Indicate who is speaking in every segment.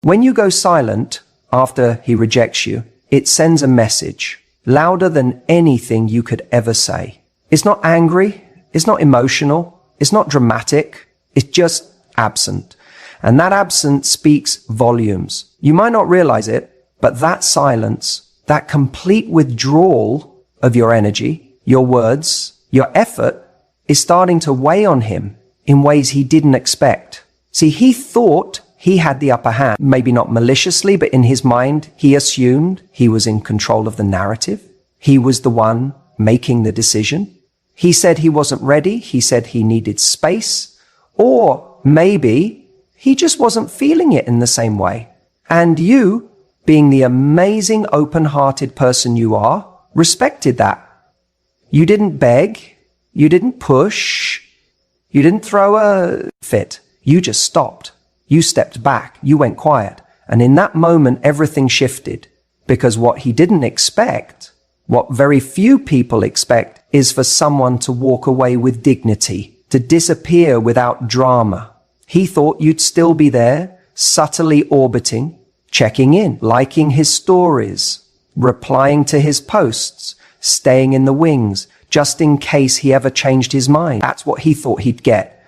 Speaker 1: When you go silent after he rejects you, it sends a message louder than anything you could ever say. It's not angry. It's not emotional. It's not dramatic. It's just absent. And that absence speaks volumes. You might not realize it, but that silence, that complete withdrawal of your energy, your words, your effort is starting to weigh on him in ways he didn't expect. See, he thought he had the upper hand, maybe not maliciously, but in his mind, he assumed he was in control of the narrative. He was the one making the decision. He said he wasn't ready. He said he needed space, or maybe he just wasn't feeling it in the same way. And you, being the amazing open-hearted person you are, respected that. You didn't beg. You didn't push. You didn't throw a fit. You just stopped. You stepped back. You went quiet. And in that moment, everything shifted. Because what he didn't expect, what very few people expect, is for someone to walk away with dignity, to disappear without drama. He thought you'd still be there, subtly orbiting, checking in, liking his stories, replying to his posts, staying in the wings, just in case he ever changed his mind. That's what he thought he'd get.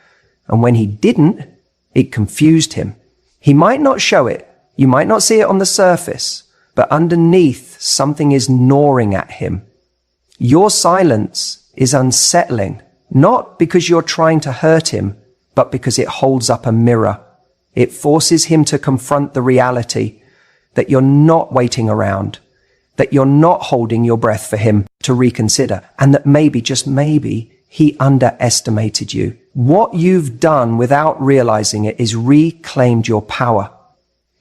Speaker 1: And when he didn't, it confused him. He might not show it. You might not see it on the surface, but underneath, something is gnawing at him. Your silence is unsettling, not because you're trying to hurt him, but because it holds up a mirror. It forces him to confront the reality that you're not waiting around, that you're not holding your breath for him to reconsider, and that maybe, just maybe, he underestimated you. What you've done without realizing it is reclaimed your power.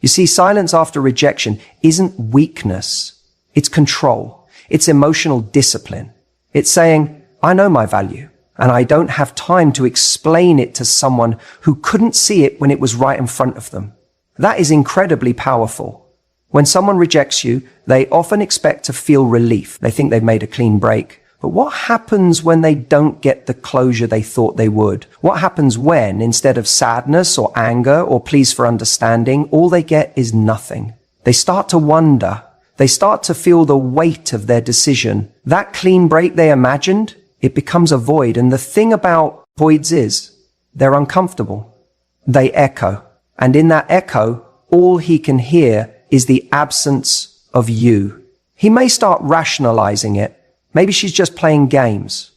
Speaker 1: You see, silence after rejection isn't weakness. It's control. It's emotional discipline. It's saying, I know my value, and I don't have time to explain it to someone who couldn't see it when it was right in front of them. That is incredibly powerful. When someone rejects you, they often expect to feel relief. They think they've made a clean break. But what happens when they don't get the closure they thought they would? What happens when, instead of sadness or anger or pleas for understanding, all they get is nothing? They start to wonder. They start to feel the weight of their decision. That clean break they imagined, it becomes a void. And the thing about voids is, they're uncomfortable. They echo. And in that echo, all he can hear is the absence of you. He may start rationalizing it. Maybe she's just playing games.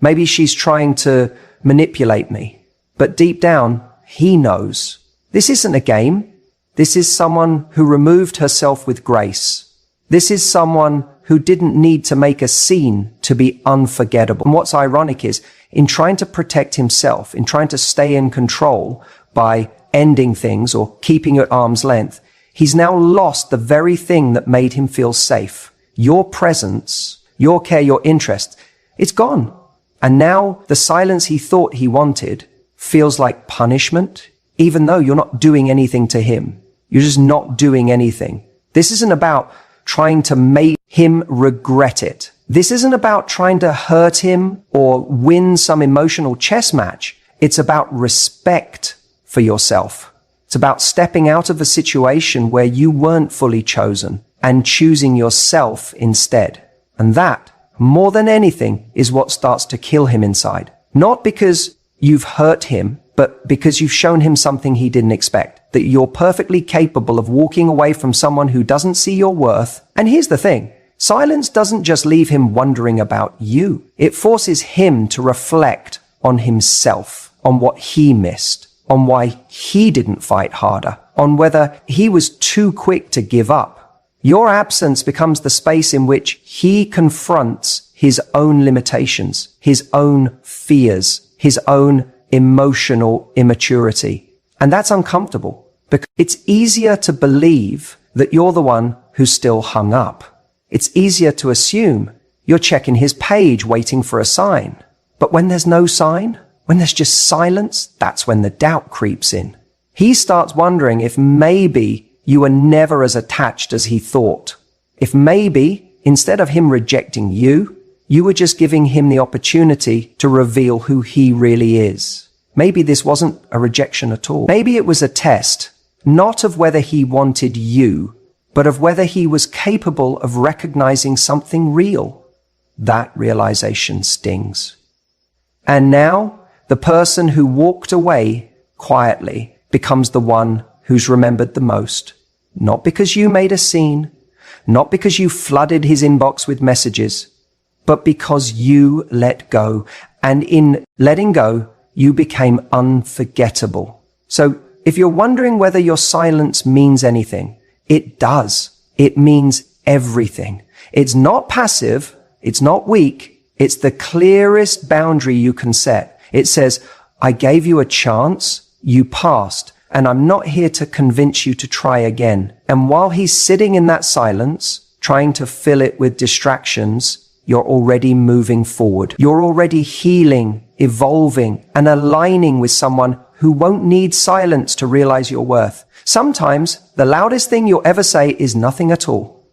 Speaker 1: Maybe she's trying to manipulate me. But deep down, he knows. This isn't a game. This is someone who removed herself with grace. This is someone who didn't need to make a scene to be unforgettable. And what's ironic is, in trying to protect himself, in trying to stay in control by ending things or keeping at arm's length, he's now lost the very thing that made him feel safe. Your presence, your care, your interest, it's gone. And now the silence he thought he wanted feels like punishment, even though you're not doing anything to him. You're just not doing anything. This isn't about trying to make him regret it. This isn't about trying to hurt him or win some emotional chess match. It's about respect for yourself. It's about stepping out of a situation where you weren't fully chosen and choosing yourself instead. And that, more than anything, is what starts to kill him inside. Not because you've hurt him, but because you've shown him something he didn't expect. That you're perfectly capable of walking away from someone who doesn't see your worth. And here's the thing. Silence doesn't just leave him wondering about you. It forces him to reflect on himself, on what he missed, on why he didn't fight harder, on whether he was too quick to give up. Your absence becomes the space in which he confronts his own limitations, his own fears, his own emotional immaturity. And that's uncomfortable because it's easier to believe that you're the one who's still hung up. It's easier to assume you're checking his page waiting for a sign. But when there's no sign, when there's just silence, that's when the doubt creeps in. He starts wondering if maybe you were never as attached as he thought. If maybe, instead of him rejecting you, you were just giving him the opportunity to reveal who he really is. Maybe this wasn't a rejection at all. Maybe it was a test not of whether he wanted you, but of whether he was capable of recognizing something real. That realization stings. And now, the person who walked away quietly becomes the one who's remembered the most. Not because you made a scene, not because you flooded his inbox with messages, but because you let go. And in letting go, you became unforgettable. So if you're wondering whether your silence means anything, it does. It means everything. It's not passive. It's not weak. It's the clearest boundary you can set. It says, I gave you a chance. You passed. And I'm not here to convince you to try again. And while he's sitting in that silence, trying to fill it with distractions, you're already moving forward. You're already healing, evolving, and aligning with someone who won't need silence to realize your worth. Sometimes the loudest thing you'll ever say is nothing at all.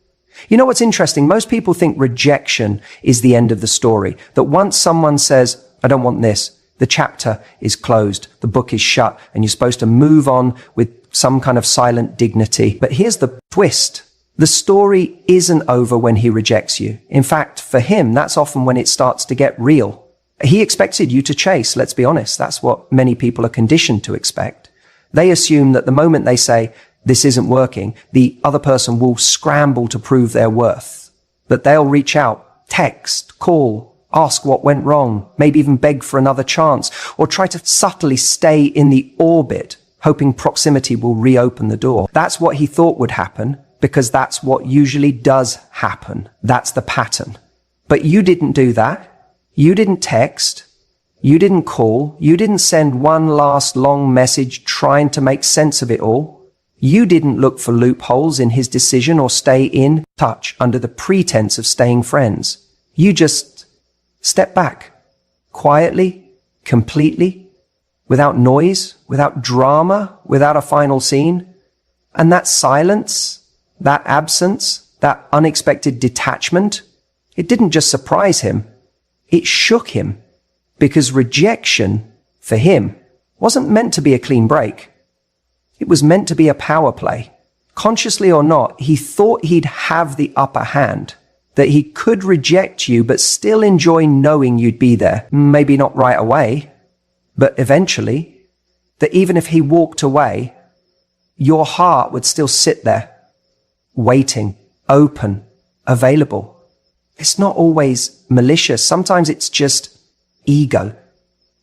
Speaker 1: You know what's interesting? Most people think rejection is the end of the story. That once someone says, I don't want this, the chapter is closed, the book is shut, and you're supposed to move on with some kind of silent dignity. But here's the twist. The story isn't over when he rejects you. In fact, for him, that's often when it starts to get real. He expected you to chase, let's be honest. That's what many people are conditioned to expect. They assume that the moment they say, this isn't working, the other person will scramble to prove their worth. That they'll reach out, text, call, ask what went wrong, maybe even beg for another chance, or try to subtly stay in the orbit, hoping proximity will reopen the door. That's what he thought would happen, because that's what usually does happen. That's the pattern. But you didn't do that. You didn't text. You didn't call. You didn't send one last long message trying to make sense of it all. You didn't look for loopholes in his decision or stay in touch under the pretense of staying friends. You just stepped back, quietly, completely, without noise, without drama, without a final scene. And that silence, that absence, that unexpected detachment, it didn't just surprise him, it shook him. Because rejection, for him, wasn't meant to be a clean break. It was meant to be a power play. Consciously or not, he thought he'd have the upper hand, that he could reject you but still enjoy knowing you'd be there. Maybe not right away, but eventually, that even if he walked away, your heart would still sit there, waiting, open, available. It's not always malicious. Sometimes it's just ego.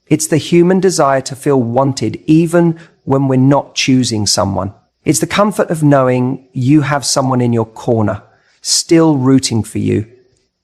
Speaker 1: It's the human desire to feel wanted even when we're not choosing someone. It's the comfort of knowing you have someone in your corner, still rooting for you,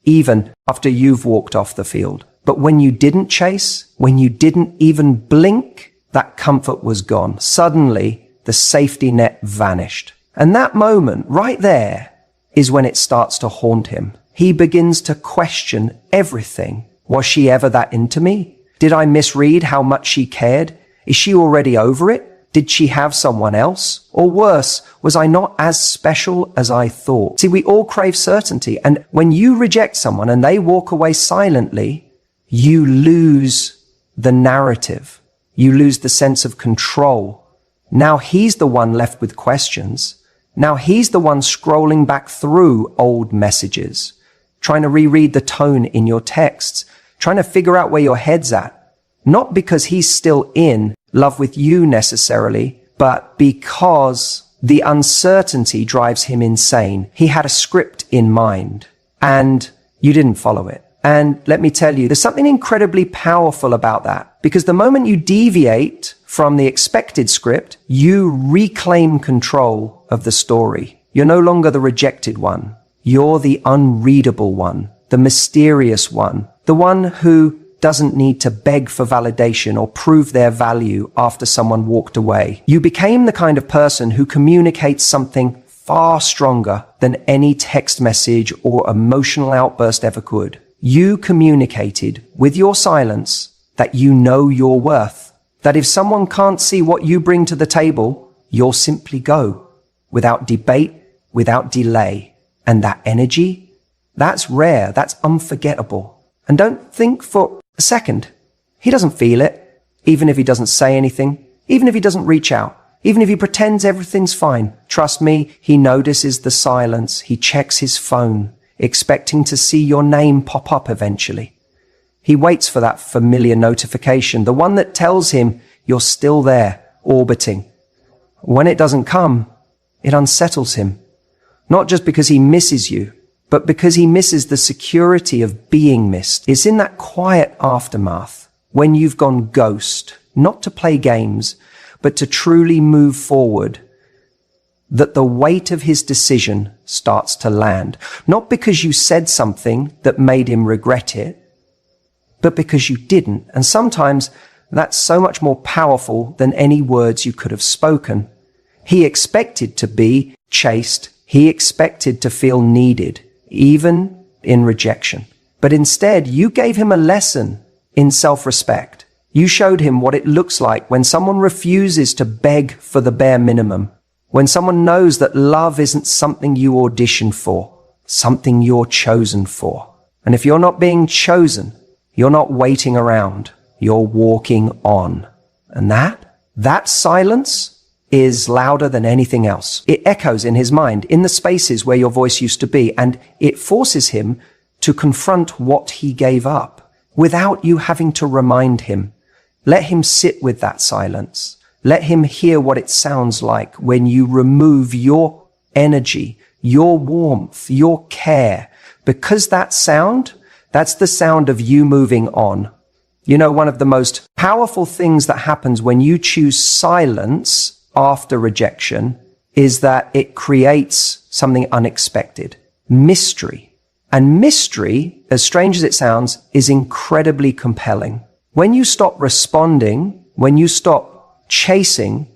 Speaker 1: even after you've walked off the field. But when you didn't chase, when you didn't even blink, that comfort was gone. Suddenly, the safety net vanished. And that moment right there is when it starts to haunt him. He begins to question everything. Was she ever that into me? Did I misread how much she cared? Is she already over it? Did she have someone else? Or worse, was I not as special as I thought? See, we all crave certainty. And when you reject someone and they walk away silently, you lose the narrative. You lose the sense of control. Now he's the one left with questions. Now he's the one scrolling back through old messages, trying to reread the tone in your texts, trying to figure out where your head's at. Not because he's still in love with you necessarily, but because the uncertainty drives him insane. He had a script in mind, and you didn't follow it. And let me tell you, there's something incredibly powerful about that, because the moment you deviate from the expected script, you reclaim control of the story. You're no longer the rejected one. You're the unreadable one, the mysterious one, the one who doesn't need to beg for validation or prove their value after someone walked away. You became the kind of person who communicates something far stronger than any text message or emotional outburst ever could. You communicated with your silence that you know your worth, that if someone can't see what you bring to the table, you'll simply go without debate, without delay. And that energy, that's rare, that's unforgettable. And don't think for a second, he doesn't feel it, even if he doesn't say anything, even if he doesn't reach out. Even if he pretends everything's fine, trust me, he notices the silence. He checks his phone, expecting to see your name pop up eventually. He waits for that familiar notification, the one that tells him you're still there, orbiting. When it doesn't come, it unsettles him. Not just because he misses you, but because he misses the security of being missed. It's in that quiet aftermath, when you've gone ghost, not to play games, but to truly move forward, that the weight of his decision starts to land. Not because you said something that made him regret it, but because you didn't. And sometimes that's so much more powerful than any words you could have spoken. He expected to be chased. He expected to feel needed, even in rejection. But instead, you gave him a lesson in self-respect. You showed him what it looks like when someone refuses to beg for the bare minimum, when someone knows that love isn't something you audition for, something you're chosen for. And if you're not being chosen, you're not waiting around, you're walking on. And that silence is louder than anything else. It echoes in his mind, in the spaces where your voice used to be, and it forces him to confront what he gave up without you having to remind him. Let him sit with that silence. Let him hear what it sounds like when you remove your energy, your warmth, your care, because that's the sound of you moving on. You know, one of the most powerful things that happens when you choose silence after rejection is that it creates something unexpected. Mystery. And mystery, as strange as it sounds, is incredibly compelling. When you stop responding, when you stop chasing,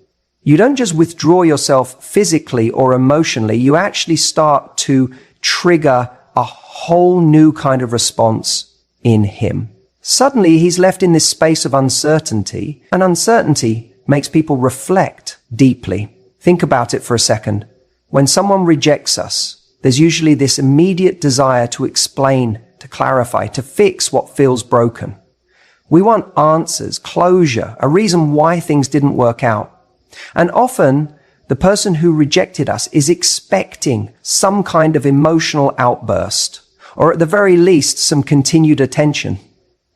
Speaker 1: you don't just withdraw yourself physically or emotionally, you actually start to trigger a whole new kind of response in him. Suddenly, he's left in this space of uncertainty, and uncertainty makes people reflect deeply. Think about it for a second. When someone rejects us, there's usually this immediate desire to explain, to clarify, to fix what feels broken. We want answers, closure, a reason why things didn't work out. And often, the person who rejected us is expecting some kind of emotional outburst, or at the very least, some continued attention.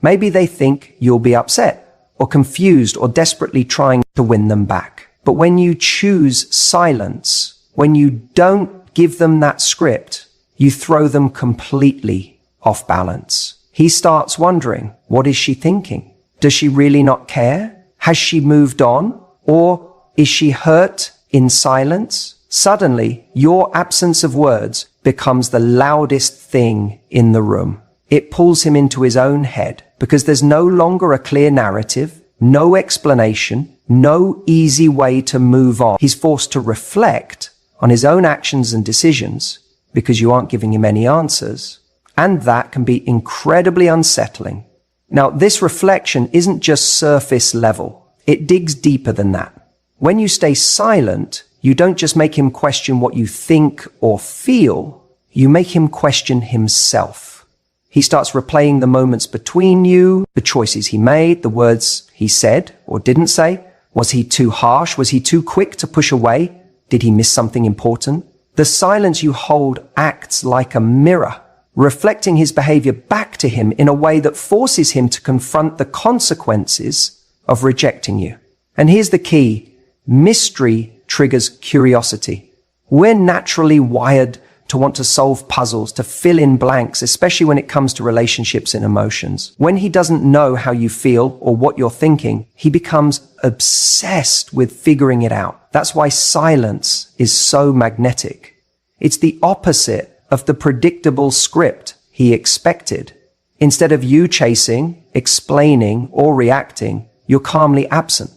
Speaker 1: Maybe they think you'll be upset, or confused, or desperately trying to win them back. But when you choose silence, when you don't give them that script, you throw them completely off balance. He starts wondering, what is she thinking? Does she really not care? Has she moved on? Or is she hurt in silence? Suddenly, your absence of words becomes the loudest thing in the room. It pulls him into his own head because there's no longer a clear narrative, no explanation, no easy way to move on. He's forced to reflect on his own actions and decisions because you aren't giving him any answers. And that can be incredibly unsettling. Now, this reflection isn't just surface level. It digs deeper than that. When you stay silent, you don't just make him question what you think or feel, you make him question himself. He starts replaying the moments between you, the choices he made, the words he said or didn't say. Was he too harsh? Was he too quick to push away? Did he miss something important? The silence you hold acts like a mirror, reflecting his behavior back to him in a way that forces him to confront the consequences of rejecting you. And here's the key. Mystery triggers curiosity. We're naturally wired to want to solve puzzles, to fill in blanks, especially when it comes to relationships and emotions. When he doesn't know how you feel or what you're thinking, he becomes obsessed with figuring it out. That's why silence is so magnetic. It's the opposite of the predictable script he expected. Instead of you chasing, explaining, or reacting, you're calmly absent.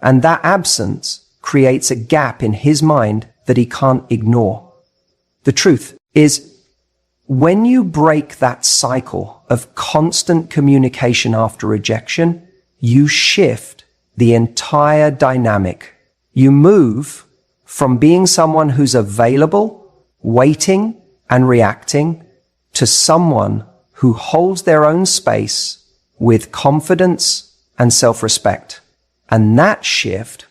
Speaker 1: And that absence creates a gap in his mind that he can't ignore. The truth is, when you break that cycle of constant communication after rejection, you shift the entire dynamic. You move from being someone who's available, waiting, and reacting to someone who holds their own space with confidence and self-respect. And that shift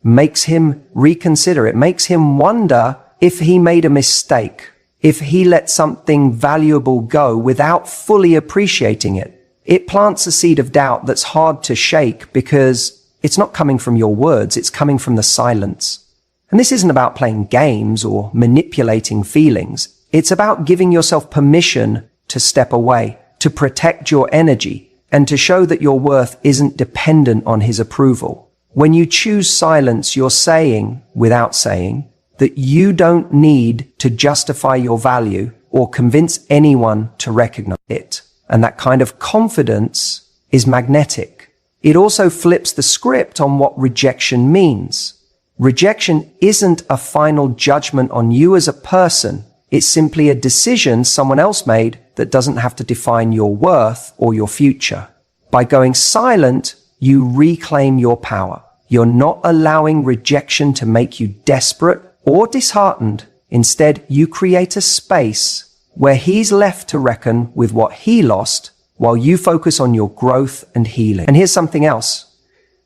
Speaker 1: makes him reconsider. It makes him wonder if he made a mistake, if he let something valuable go without fully appreciating it. It plants a seed of doubt that's hard to shake because it's not coming from your words, it's coming from the silence. And this isn't about playing games or manipulating feelings. It's about giving yourself permission to step away, to protect your energy, and to show that your worth isn't dependent on his approval. When you choose silence, you're saying, without saying, that you don't need to justify your value or convince anyone to recognize it. And that kind of confidence is magnetic. It also flips the script on what rejection means. Rejection isn't a final judgment on you as a person. It's simply a decision someone else made that doesn't have to define your worth or your future. By going silent, you reclaim your power. You're not allowing rejection to make you desperate or disheartened. Instead, you create a space where he's left to reckon with what he lost while you focus on your growth and healing. And here's something else.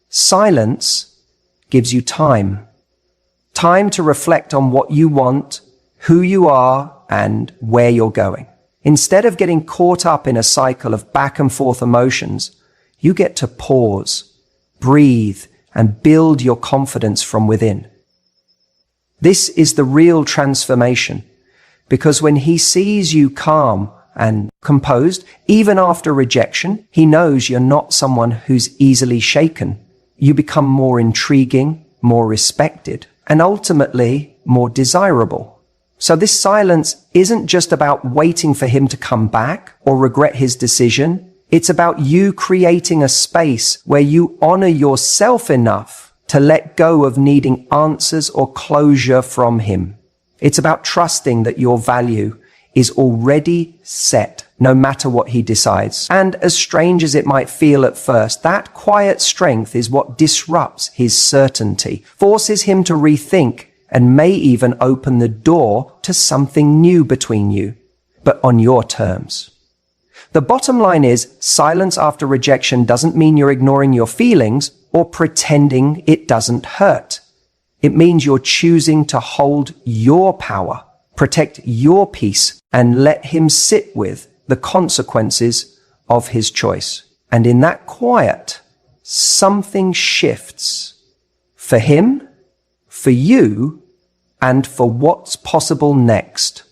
Speaker 1: Silence gives you time. Time to reflect on what you want, who you are, and where you're going. Instead of getting caught up in a cycle of back and forth emotions, you get to pause, breathe, and build your confidence from within. This is the real transformation, because when he sees you calm and composed, even after rejection, he knows you're not someone who's easily shaken. You become more intriguing, more respected, and ultimately more desirable. So this silence isn't just about waiting for him to come back or regret his decision. It's about you creating a space where you honor yourself enough to let go of needing answers or closure from him. It's about trusting that your value is already set, no matter what he decides. And as strange as it might feel at first, that quiet strength is what disrupts his certainty, forces him to rethink, and may even open the door to something new between you, but on your terms. The bottom line is, silence after rejection doesn't mean you're ignoring your feelings or pretending it doesn't hurt. It means you're choosing to hold your power, protect your peace, and let him sit with the consequences of his choice. And in that quiet, something shifts for him, for you, and for what's possible next.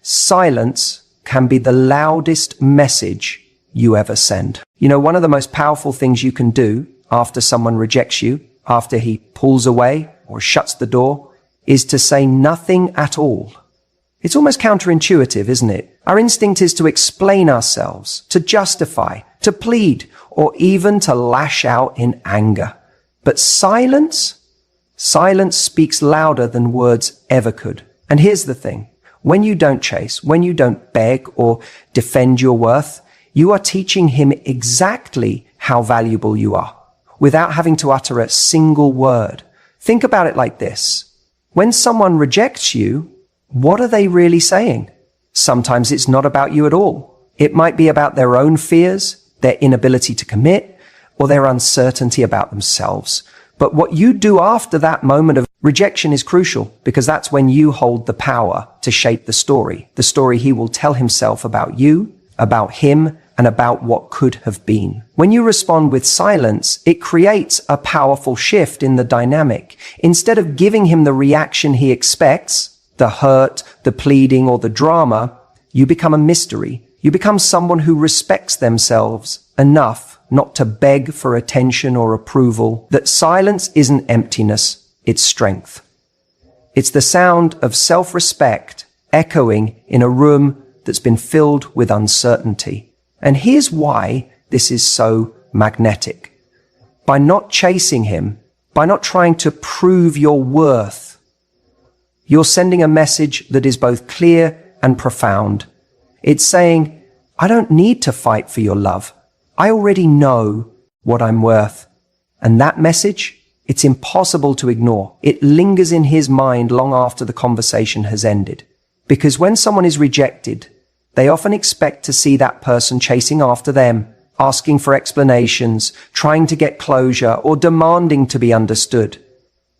Speaker 1: Silence can be the loudest message you ever send. You know, one of the most powerful things you can do after someone rejects you, after he pulls away or shuts the door, is to say nothing at all. It's almost counterintuitive, isn't it? Our instinct is to explain ourselves, to justify, to plead, or even to lash out in anger. But silence speaks louder than words ever could. And here's the thing. When you don't chase, when you don't beg or defend your worth, you are teaching him exactly how valuable you are, without having to utter a single word. Think about it like this. When someone rejects you, what are they really saying? Sometimes it's not about you at all. It might be about their own fears, their inability to commit, or their uncertainty about themselves. But what you do after that moment of rejection is crucial, because that's when you hold the power to shape the story he will tell himself about you, about him, and about what could have been. When you respond with silence, it creates a powerful shift in the dynamic. Instead of giving him the reaction he expects, the hurt, the pleading, or the drama, you become a mystery. You become someone who respects themselves enough not to beg for attention or approval. That silence isn't emptiness, it's strength. It's the sound of self-respect echoing in a room that's been filled with uncertainty. And here's why this is so magnetic. By not chasing him, by not trying to prove your worth, you're sending a message that is both clear and profound. It's saying, I don't need to fight for your love. I already know what I'm worth. And that message, it's impossible to ignore. It lingers in his mind long after the conversation has ended. Because when someone is rejected, they often expect to see that person chasing after them, asking for explanations, trying to get closure, or demanding to be understood.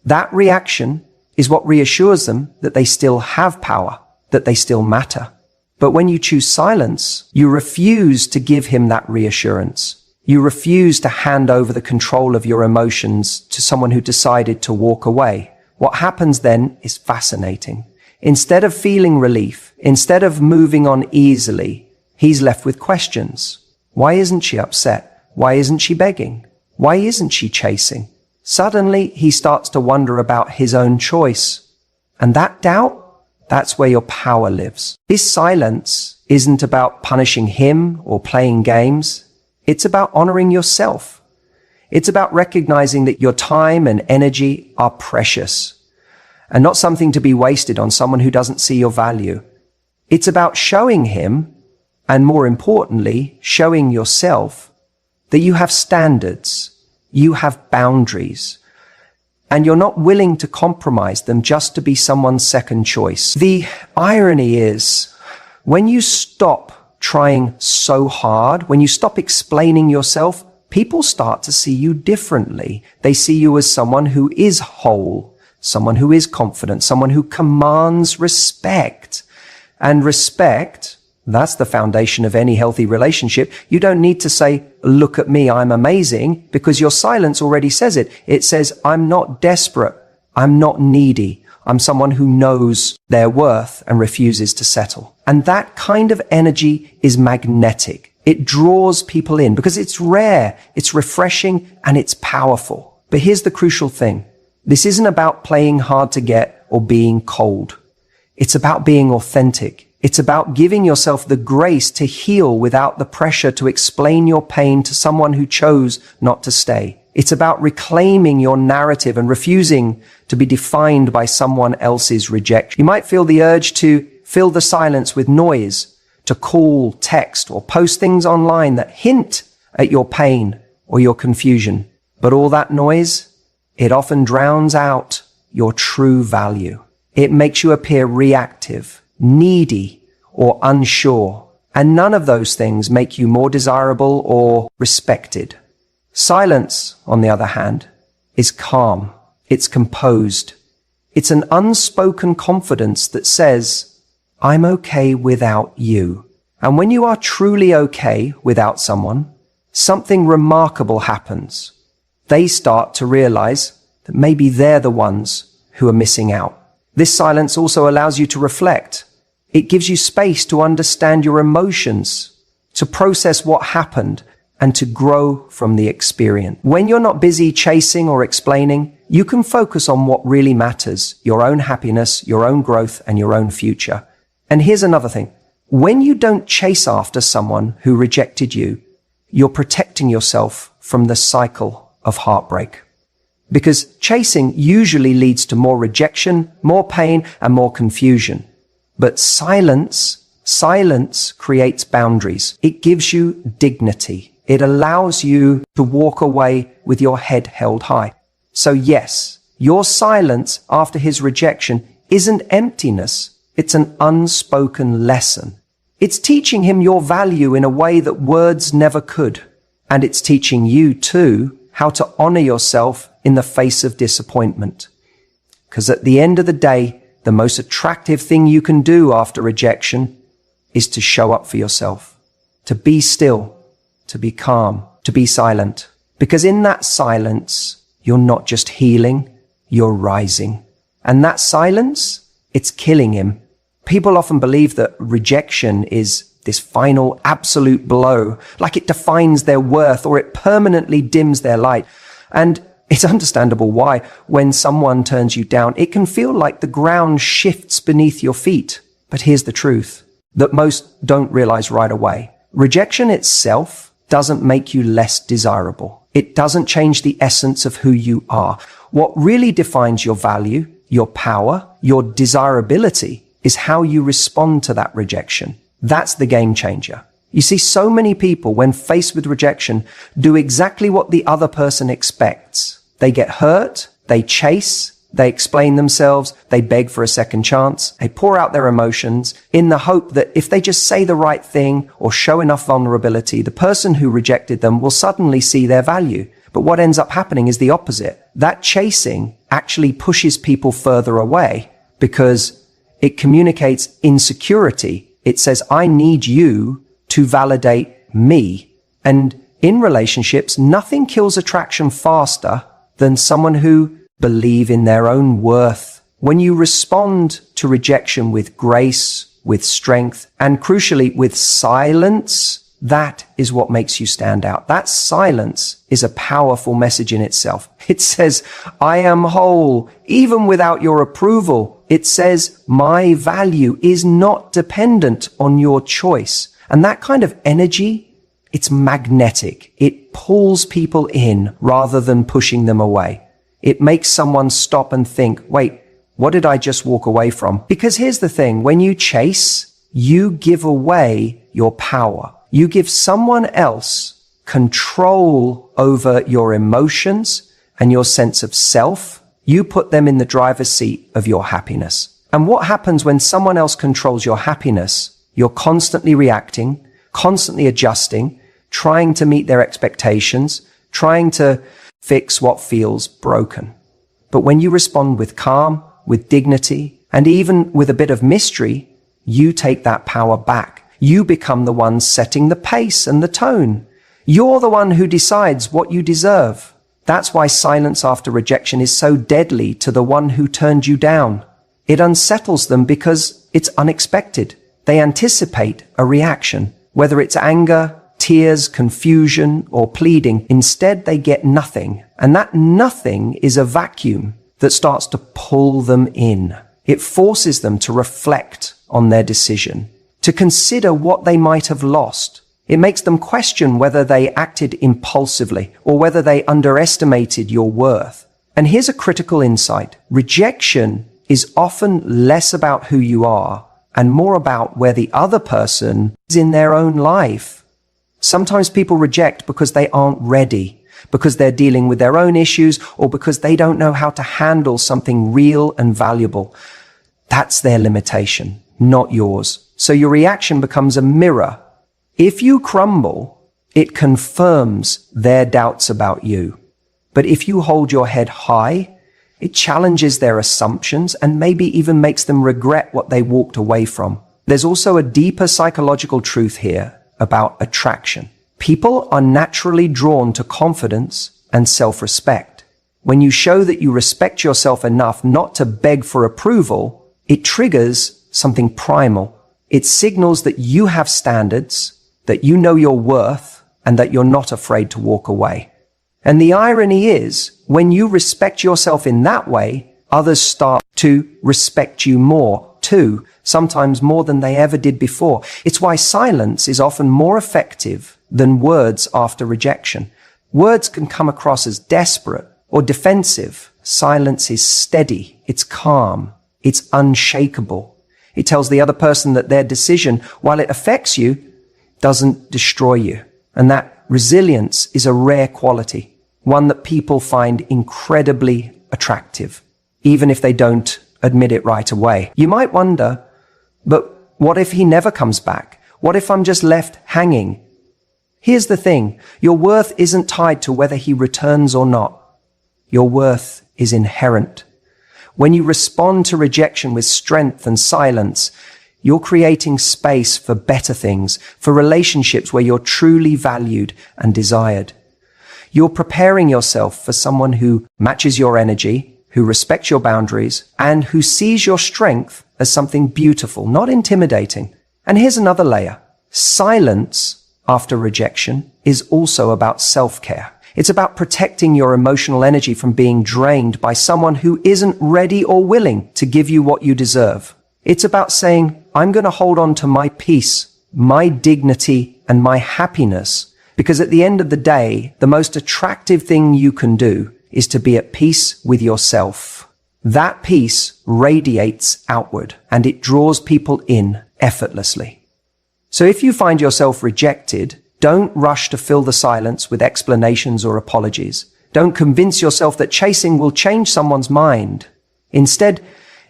Speaker 1: That reaction is what reassures them that they still have power, that they still matter. But when you choose silence, you refuse to give him that reassurance. You refuse to hand over the control of your emotions to someone who decided to walk away. What happens then is fascinating. Instead of feeling relief, instead of moving on easily, he's left with questions. Why isn't she upset? Why isn't she begging? Why isn't she chasing? Suddenly, he starts to wonder about his own choice. And that doubt, that's where your power lives. This silence isn't about punishing him or playing games. It's about honoring yourself. It's about recognizing that your time and energy are precious and not something to be wasted on someone who doesn't see your value. It's about showing him, and more importantly, showing yourself, that you have standards, you have boundaries, and you're not willing to compromise them just to be someone's second choice. The irony is, when you stop trying so hard, when you stop explaining yourself, people start to see you differently. They see you as someone who is whole, someone who is confident, someone who commands respect. And respect, that's the foundation of any healthy relationship. You don't need to say, look at me, I'm amazing, because your silence already says it. It says, I'm not desperate. I'm not needy. I'm someone who knows their worth and refuses to settle. And that kind of energy is magnetic. It draws people in because it's rare, it's refreshing, and it's powerful. But here's the crucial thing. This isn't about playing hard to get or being cold. It's about being authentic. It's about giving yourself the grace to heal without the pressure to explain your pain to someone who chose not to stay. It's about reclaiming your narrative and refusing to be defined by someone else's rejection. You might feel the urge to fill the silence with noise, to call, text, or post things online that hint at your pain or your confusion. But all that noise, it often drowns out your true value. It makes you appear reactive, needy, or unsure. And none of those things make you more desirable or respected. Silence, on the other hand, is calm. It's composed. It's an unspoken confidence that says, I'm okay without you. And when you are truly okay without someone, something remarkable happens. They start to realize that maybe they're the ones who are missing out. This silence also allows you to reflect. It gives you space to understand your emotions, to process what happened, and to grow from the experience. When you're not busy chasing or explaining, you can focus on what really matters, your own happiness, your own growth, and your own future. And here's another thing. When you don't chase after someone who rejected you, you're protecting yourself from the cycle of heartbreak. Because chasing usually leads to more rejection, more pain, and more confusion. But silence creates boundaries. It gives you dignity. It allows you to walk away with your head held high. So yes, your silence after his rejection isn't emptiness. It's an unspoken lesson. It's teaching him your value in a way that words never could. And it's teaching you too how to honor yourself in the face of disappointment. Because at the end of the day, the most attractive thing you can do after rejection is to show up for yourself, to be still, to be calm, to be silent. Because in that silence, you're not just healing, you're rising. And that silence, it's killing him. People often believe that rejection is this final absolute blow, like it defines their worth or it permanently dims their light. And it's understandable why, when someone turns you down, it can feel like the ground shifts beneath your feet. But here's the truth that most don't realize right away. Rejection itself doesn't make you less desirable. It doesn't change the essence of who you are. What really defines your value, your power, your desirability is how you respond to that rejection. That's the game changer. You see, so many people, when faced with rejection, do exactly what the other person expects. They get hurt, they chase, they explain themselves, they beg for a second chance, they pour out their emotions in the hope that if they just say the right thing or show enough vulnerability, the person who rejected them will suddenly see their value. But what ends up happening is the opposite. That chasing actually pushes people further away because it communicates insecurity. It says, I need you to validate me. And in relationships, nothing kills attraction faster than someone who believes in their own worth. When you respond to rejection with grace, with strength, and crucially with silence, that is what makes you stand out. That silence is a powerful message in itself. It says, I am whole, even without your approval. It says, my value is not dependent on your choice. And that kind of energy, it's magnetic. It pulls people in rather than pushing them away. It makes someone stop and think, wait, what did I just walk away from? Because here's the thing, when you chase, you give away your power. You give someone else control over your emotions and your sense of self. You put them in the driver's seat of your happiness. And what happens when someone else controls your happiness? You're constantly reacting, constantly adjusting, trying to meet their expectations, trying to fix what feels broken. But when you respond with calm, with dignity, and even with a bit of mystery, you take that power back. You become the one setting the pace and the tone. You're the one who decides what you deserve. That's why silence after rejection is so deadly to the one who turned you down. It unsettles them because it's unexpected. They anticipate a reaction, whether it's anger, tears, confusion, or pleading. Instead, they get nothing. And that nothing is a vacuum that starts to pull them in. It forces them to reflect on their decision, to consider what they might have lost. It makes them question whether they acted impulsively or whether they underestimated your worth. And here's a critical insight. Rejection is often less about who you are and more about where the other person is in their own life. Sometimes people reject because they aren't ready, because they're dealing with their own issues, or because they don't know how to handle something real and valuable. That's their limitation, not yours. So your reaction becomes a mirror. If you crumble, it confirms their doubts about you. But if you hold your head high, it challenges their assumptions and maybe even makes them regret what they walked away from. There's also a deeper psychological truth here about attraction. People are naturally drawn to confidence and self-respect. When you show that you respect yourself enough not to beg for approval, it triggers something primal. It signals that you have standards, that you know your worth, and that you're not afraid to walk away. And the irony is, when you respect yourself in that way, others start to respect you more too, sometimes more than they ever did before. It's why silence is often more effective than words after rejection. Words can come across as desperate or defensive. Silence is steady, it's calm, it's unshakable. It tells the other person that their decision, while it affects you, doesn't destroy you. And that resilience is a rare quality, one that people find incredibly attractive, even if they don't admit it right away. You might wonder, but what if he never comes back? What if I'm just left hanging? Here's the thing. Your worth isn't tied to whether he returns or not. Your worth is inherent. When you respond to rejection with strength and silence, you're creating space for better things, for relationships where you're truly valued and desired. You're preparing yourself for someone who matches your energy, who respects your boundaries, and who sees your strength as something beautiful, not intimidating. And here's another layer. Silence after rejection is also about self-care. It's about protecting your emotional energy from being drained by someone who isn't ready or willing to give you what you deserve. It's about saying, I'm going to hold on to my peace, my dignity, and my happiness, because at the end of the day, the most attractive thing you can do is to be at peace with yourself. That peace radiates outward, and it draws people in effortlessly. So if you find yourself rejected, don't rush to fill the silence with explanations or apologies. Don't convince yourself that chasing will change someone's mind. Instead,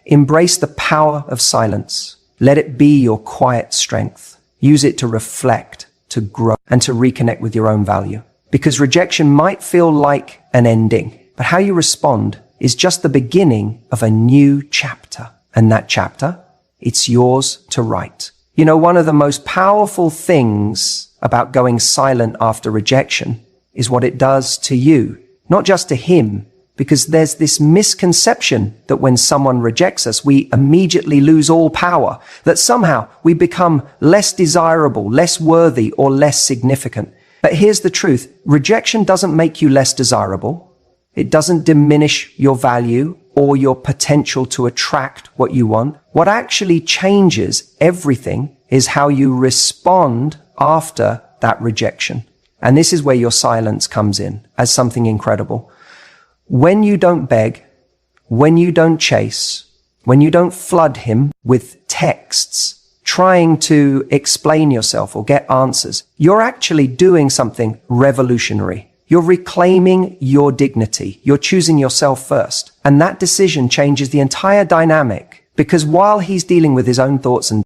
Speaker 1: embrace the power of silence. Let it be your quiet strength. Use it to reflect, to grow, and to reconnect with your own value. because rejection might feel like an ending, but how you respond is just the beginning of a new chapter. And that chapter, it's yours to write. You know, one of the most powerful things about going silent after rejection is what it does to you, not just to him, because there's this misconception that when someone rejects us, we immediately lose all power, that somehow we become less desirable, less worthy, or less significant. But here's the truth. Rejection doesn't make you less desirable. It doesn't diminish your value or your potential to attract what you want. What actually changes everything is how you respond after that rejection. And this is where your silence comes in as something incredible. When you don't beg, when you don't chase, when you don't flood him with texts, trying to explain yourself or get answers, you're actually doing something revolutionary. You're reclaiming your dignity. You're choosing yourself first. And that decision changes the entire dynamic, because while he's dealing with his own thoughts and